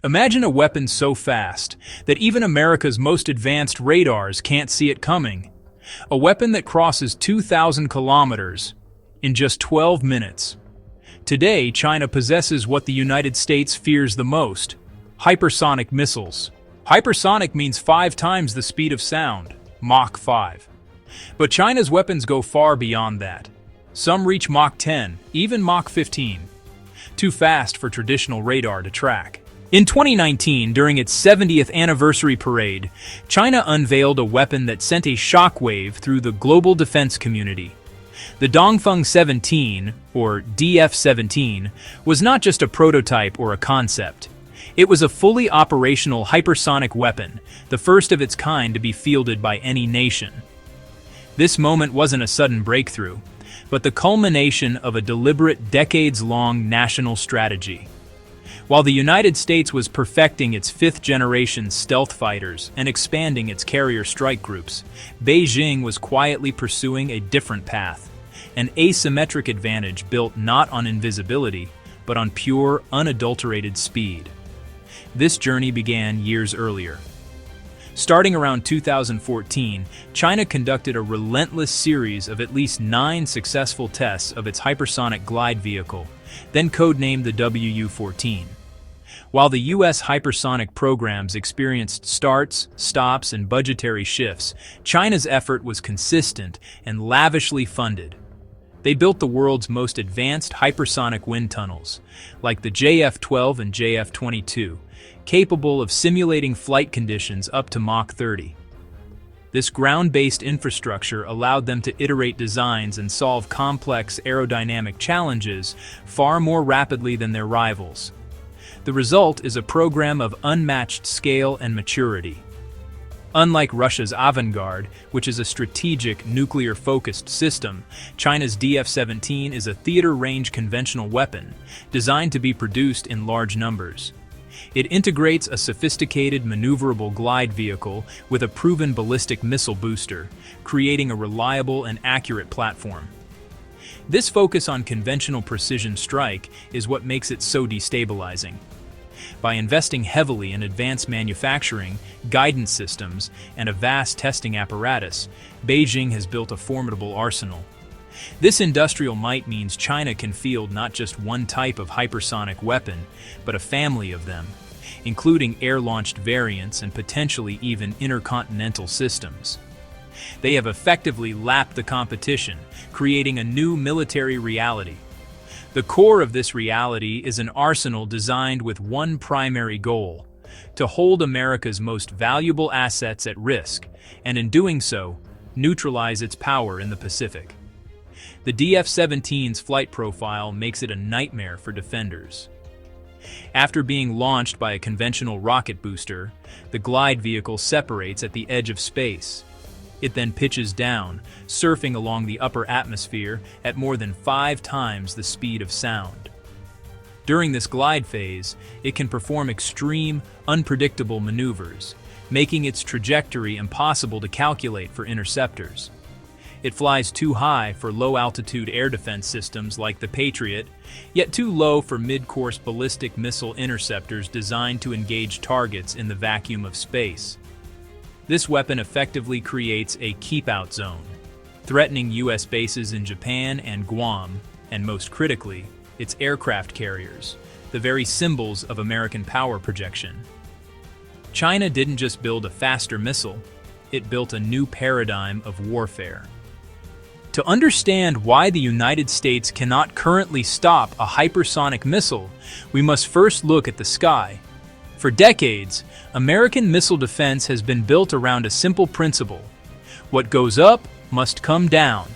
Imagine a weapon so fast that even America's most advanced radars can't see it coming. A weapon that crosses 2,000 kilometers in just 12 minutes. Today, China possesses what the United States fears the most: hypersonic missiles. Hypersonic means 5 times the speed of sound, Mach 5. But China's weapons go far beyond that. Some reach Mach 10, even Mach 15. Too fast for traditional radar to track. In 2019, during its 70th anniversary parade, China unveiled a weapon that sent a shockwave through the global defense community. The Dongfeng 17, or DF-17, was not just a prototype or a concept. It was a fully operational hypersonic weapon, the first of its kind to be fielded by any nation. This moment wasn't a sudden breakthrough, but the culmination of a deliberate, decades-long national strategy. While the United States was perfecting its fifth-generation stealth fighters and expanding its carrier strike groups, Beijing was quietly pursuing a different path, an asymmetric advantage built not on invisibility, but on pure, unadulterated speed. This journey began years earlier. Starting around 2014, China conducted a relentless series of at least 9 successful tests of its hypersonic glide vehicle, then codenamed the WU-14. While the U.S. hypersonic programs experienced starts, stops, and budgetary shifts, China's effort was consistent and lavishly funded. They built the world's most advanced hypersonic wind tunnels, like the JF-12 and JF-22, capable of simulating flight conditions up to Mach 30. This ground-based infrastructure allowed them to iterate designs and solve complex aerodynamic challenges far more rapidly than their rivals. The result is a program of unmatched scale and maturity. Unlike Russia's Avangard, which is a strategic, nuclear-focused system, China's DF-17 is a theater-range conventional weapon, designed to be produced in large numbers. It integrates a sophisticated, maneuverable glide vehicle with a proven ballistic missile booster, creating a reliable and accurate platform. This focus on conventional precision strike is what makes it so destabilizing. By investing heavily in advanced manufacturing, guidance systems, and a vast testing apparatus, Beijing has built a formidable arsenal. This industrial might means China can field not just one type of hypersonic weapon, but a family of them, including air-launched variants and potentially even intercontinental systems. They have effectively lapped the competition, creating a new military reality. The core of this reality is an arsenal designed with one primary goal: to hold America's most valuable assets at risk, and in doing so, neutralize its power in the Pacific. The DF-17's flight profile makes it a nightmare for defenders. After being launched by a conventional rocket booster, the glide vehicle separates at the edge of space. It then pitches down, surfing along the upper atmosphere at more than 5 times the speed of sound. During this glide phase, it can perform extreme, unpredictable maneuvers, making its trajectory impossible to calculate for interceptors. It flies too high for low-altitude air defense systems like the Patriot, yet too low for mid-course ballistic missile interceptors designed to engage targets in the vacuum of space. This weapon effectively creates a keep-out zone, threatening U.S. bases in Japan and Guam, and most critically, its aircraft carriers, the very symbols of American power projection. China didn't just build a faster missile, it built a new paradigm of warfare. To understand why the United States cannot currently stop a hypersonic missile, we must first look at the sky. For decades, American missile defense has been built around a simple principle: what goes up must come down.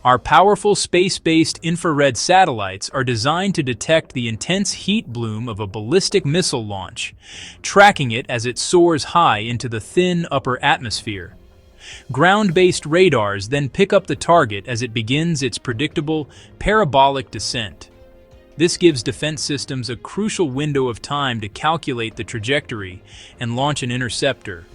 Our powerful space-based infrared satellites are designed to detect the intense heat bloom of a ballistic missile launch, tracking it as it soars high into the thin upper atmosphere. Ground-based radars then pick up the target as it begins its predictable, parabolic descent. This gives defense systems a crucial window of time to calculate the trajectory and launch an interceptor.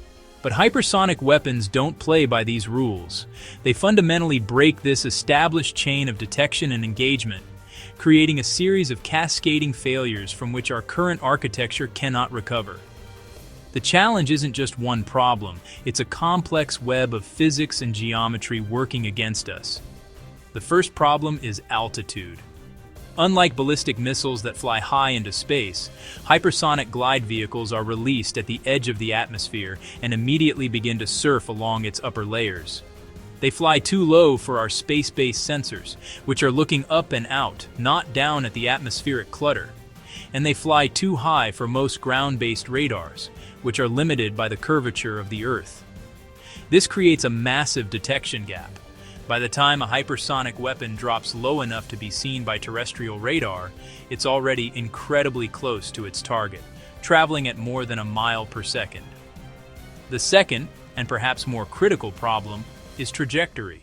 But hypersonic weapons don't play by these rules. They fundamentally break this established chain of detection and engagement, creating a series of cascading failures from which our current architecture cannot recover. The challenge isn't just one problem, it's a complex web of physics and geometry working against us. The first problem is altitude. Unlike ballistic missiles that fly high into space, hypersonic glide vehicles are released at the edge of the atmosphere and immediately begin to surf along its upper layers. They fly too low for our space-based sensors, which are looking up and out, not down at the atmospheric clutter. And they fly too high for most ground-based radars, which are limited by the curvature of the Earth. This creates a massive detection gap. By the time a hypersonic weapon drops low enough to be seen by terrestrial radar, it's already incredibly close to its target, traveling at more than a mile per second. The second, and perhaps more critical problem, is trajectory.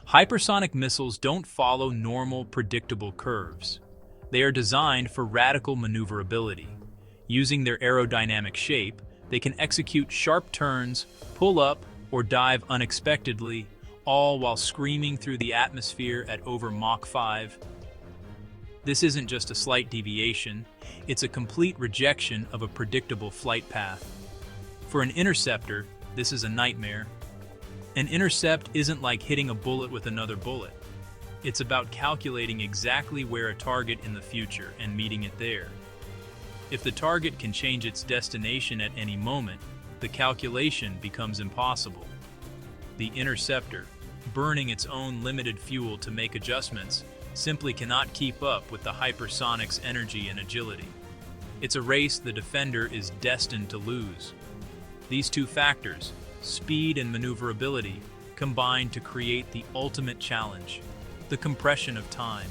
Hypersonic missiles don't follow normal, predictable curves. They are designed for radical maneuverability. Using their aerodynamic shape, they can execute sharp turns, pull up, or dive unexpectedly, all while screaming through the atmosphere at over Mach 5. This isn't just a slight deviation, it's a complete rejection of a predictable flight path. For an interceptor, this is a nightmare. An intercept isn't like hitting a bullet with another bullet. It's about calculating exactly where a target in the future and meeting it there. If the target can change its destination at any moment, the calculation becomes impossible. The interceptor, burning its own limited fuel to make adjustments, simply cannot keep up with the hypersonic's energy and agility. It's a race the defender is destined to lose. These two factors, speed and maneuverability, combine to create the ultimate challenge, the compression of time.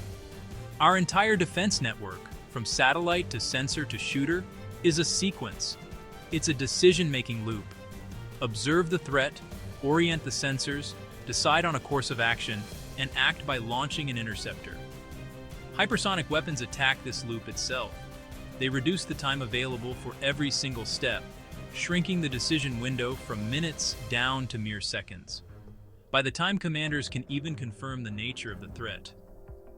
Our entire defense network, from satellite to sensor to shooter, is a sequence. It's a decision-making loop. Observe the threat, orient the sensors, decide on a course of action, and act by launching an interceptor. Hypersonic weapons attack this loop itself. They reduce the time available for every single step, shrinking the decision window from minutes down to mere seconds. By the time commanders can even confirm the nature of the threat,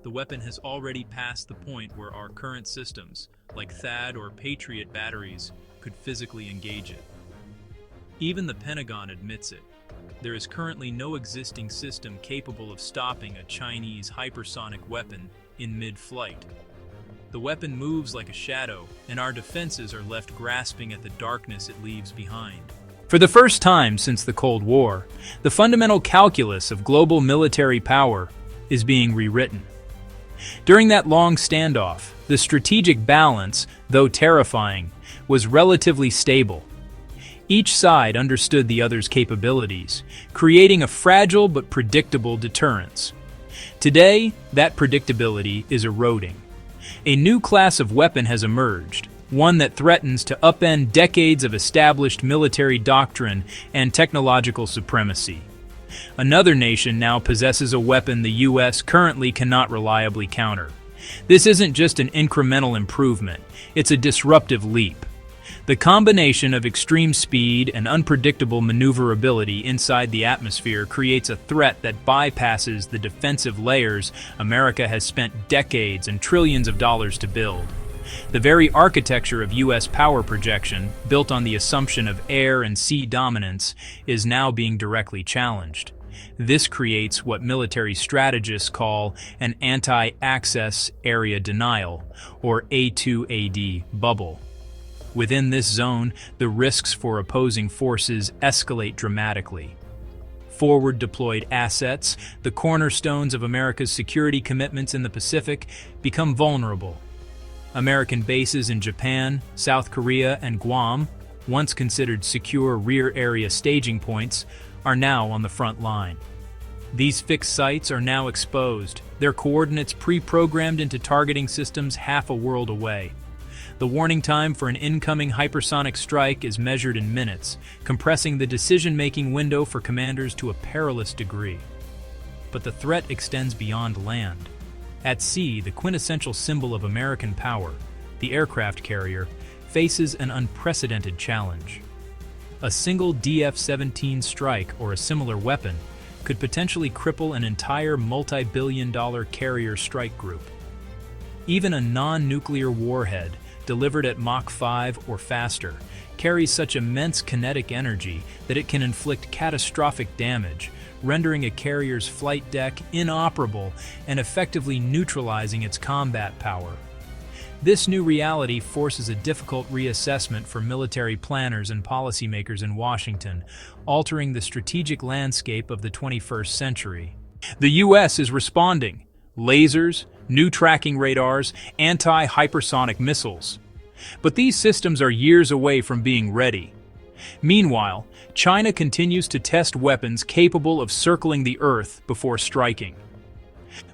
the weapon has already passed the point where our current systems, like THAAD or Patriot batteries, could physically engage it. Even the Pentagon admits it. There is currently no existing system capable of stopping a Chinese hypersonic weapon in mid-flight. The weapon moves like a shadow, and our defenses are left grasping at the darkness it leaves behind. For the first time since the Cold War, the fundamental calculus of global military power is being rewritten. During that long standoff, the strategic balance, though terrifying, was relatively stable. Each side understood the other's capabilities, creating a fragile but predictable deterrence. Today, that predictability is eroding. A new class of weapon has emerged, one that threatens to upend decades of established military doctrine and technological supremacy. Another nation now possesses a weapon the U.S. currently cannot reliably counter. This isn't just an incremental improvement, it's a disruptive leap. The combination of extreme speed and unpredictable maneuverability inside the atmosphere creates a threat that bypasses the defensive layers America has spent decades and trillions of dollars to build. The very architecture of U.S. power projection, built on the assumption of air and sea dominance, is now being directly challenged. This creates what military strategists call an anti-access area denial, or A2AD bubble. Within this zone, the risks for opposing forces escalate dramatically. Forward-deployed assets, the cornerstones of America's security commitments in the Pacific, become vulnerable. American bases in Japan, South Korea, and Guam, once considered secure rear area staging points, are now on the front line. These fixed sites are now exposed, their coordinates pre-programmed into targeting systems half a world away. The warning time for an incoming hypersonic strike is measured in minutes, compressing the decision-making window for commanders to a perilous degree. But the threat extends beyond land. At sea, the quintessential symbol of American power, the aircraft carrier, faces an unprecedented challenge. A single DF-17 strike or a similar weapon could potentially cripple an entire multi-billion-dollar carrier strike group. Even a non-nuclear warhead, delivered at Mach 5 or faster, carries such immense kinetic energy that it can inflict catastrophic damage, rendering a carrier's flight deck inoperable and effectively neutralizing its combat power. This new reality forces a difficult reassessment for military planners and policymakers in Washington, altering the strategic landscape of the 21st century. The U.S. is responding. Lasers, new tracking radars, anti-hypersonic missiles. But these systems are years away from being ready. Meanwhile, China continues to test weapons capable of circling the Earth before striking.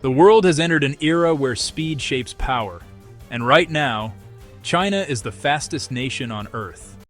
The world has entered an era where speed shapes power. And right now, China is the fastest nation on Earth.